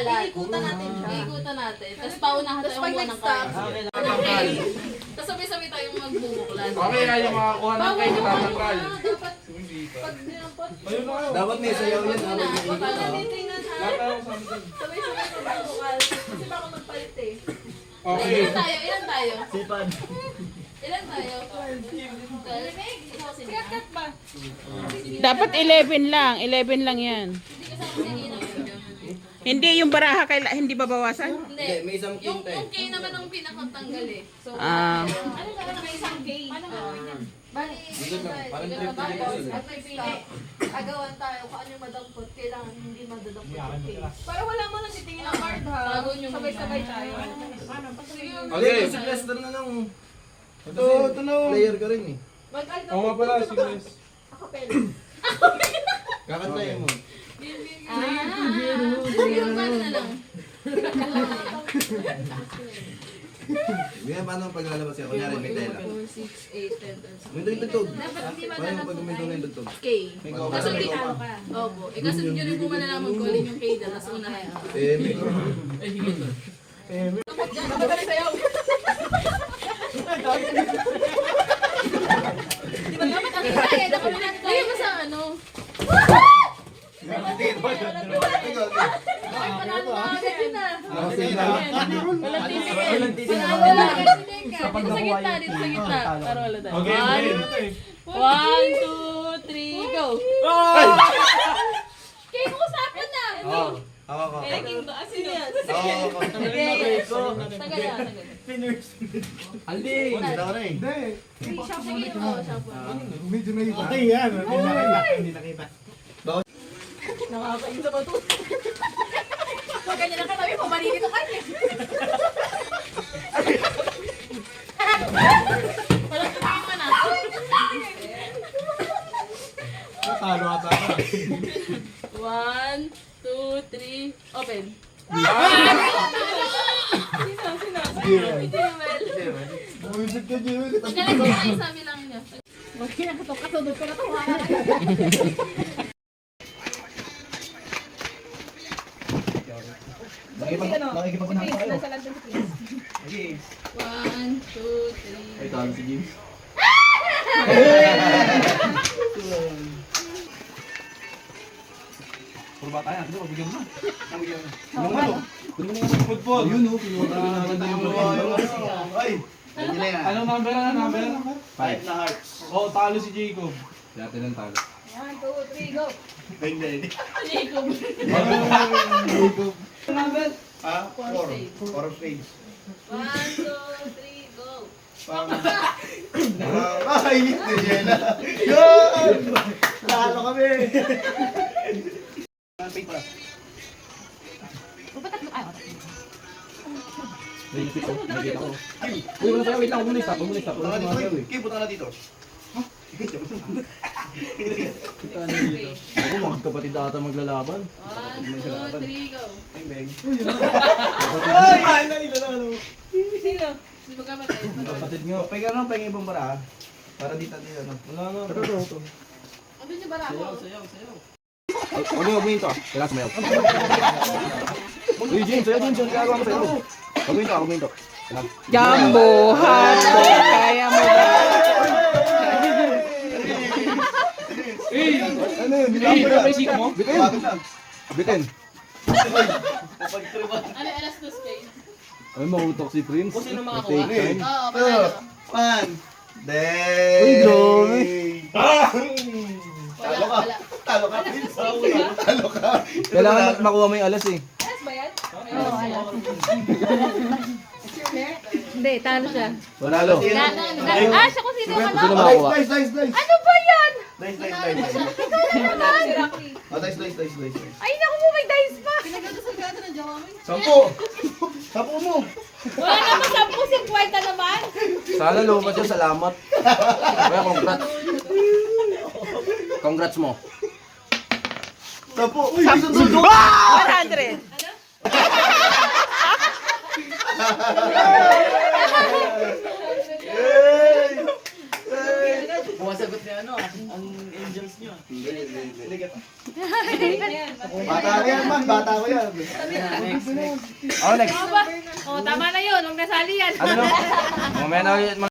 kalat. Ikutan natin siya. Ikutan natin. Tapos paunahan tayo Pag kumuha ng nag-stop, card. Tanggal. Tapos sabay-sabay tayong magbubuklan. Okay, kaya makakuha ng kayo tatanggal. Dapat pag dinampot. Ayun na kayo. Dapat may sayaw yan. Muna, paano titingnan ha? Lahat tayo sa amin. Sabay-sabay magbubukal. Kasi baka magpalit eh. Okay. Ilan tayo? Ilan tayo? Sipad. Ilan tayo? 12. Ikaw si Nia. Dapat 11 lang. 11 lang yan. Hindi kasama si Ina. Hindi yung baraha hindi babawasan? Hindi. Hindi, may isang Yung quinte. K naman ang pinakatanggal eh. So, Ah. ano talaga may isang K? Paano gagawin yan? Bali, Parang ganun trip ba? na dito At may pili. Agawan tayo kung ano yung madampot. Kailangan hindi madadampot yung K. para wala mo nang titingin ang card ha. Tago nyo muna. Sabay-sabay tayo. Okay, si Lester na lang. Ito na. Player ka rin eh. Oo nga pala, si Chris. Kakantayin mo. Sige, paano na lang? Ganyan, paano ang paglalabas yan? Kunyari, may tela. 4, 6, 8, 10, 11. May dugtog. Dapat hindi Paano yung madadampot pag umintong na yung dugtog? K. May gawa Kaso ka. hindi Opo. Eh kasi hindi rin po malalaman ko alin yung K na. Tapos unahin. May Lagyan mo sa ano? Ay, panalo ka agad yun ah. Walang titigil. Wala. Dito sa gitna, dito sa gitna. Para wala tayo. Okay, 1, 2, 3, go! Kaya ko usapan na! Ako. Sino yan? Ako. Tagal na, tagal. Aldi! Punta ka na eh. Sige, oo, siya po. Okay yan. Hindi nakita. Nakakain sa bato. Pag ganyan na katabi, pumaligit ang kanya. Walang tumingin mo na. Talo ata. 1, 2, 3, open. Sino? Si Jewel. Bumisit ka, Jewel. Magaling ko kayo sabi lang niya. Kasunod ko na ito. Nakikipag-unahan tayo. 1, 2, 3. Ay, talo si James. Puro ba tayo? Ito, bigyan mo na. Yung ano? Football. Yun o, pinuha na yung ay! Anong number na? Number? 5 na hearts. Oo, talo si Jacob. Dati ng talo. 1, 2, 3, go! Hindi. Jacob. Number? Ah, 4 of spades. 1, 2, 3, go. Ay, hindi yan na. Yun! Talo kami! Uy, wala tayo, wait lang, huwag muna i-stop, huwag muna i-stop. Wala mga sayaw eh. Kim, punta ka na dito. Ako, mga kapatid ata maglalaban. 1, 2, 3, go. Ay, Meg. Sino? Di ba kapatid? Kapatid nyo. Pagka lang, pagka ibang bara. Para dito, ano. Wala na. Ito. Ano niya bara ako? Huwag mo ito. Kailangan sumayaw. Uy, James, sayo, James. Ang gagawa mo sa'yo. Huwag mo ito, huwag mo ito. Jumbo, hotdog, kaya mo ba? Ano yun? May sika mo? Bitin. Bitin. Ano, alas dos kayo? Ay, mautok si Prince. Kung sino makakuha? Oo, panalo. One. Day. Uy, grabe. Talo ka. Wala. Talo ka, Prince. Talo ka. Kailangan makuha mo yung alas eh. Alas ba yan? Oo, alas. Hindi, talo siya. Panalo. Siya kung sino Sino makakuha? Ano ba yan? Dice. Si Rocky. Dice. Ay, naku mo, may dice pa. Pinagdadasal ka natin ng Jawami. 10. 10 mo. Wala naman 10-50 naman. Sana lumabas yun, salamat. Kaya congrats. Congrats mo. 10. Uy, 100. Bumasagot niya ang angels niyo. Bata yan man. bata ko yan. Oh, next. Oh, tama na yun. Huwag nasali yan. Ano no? Mamaya na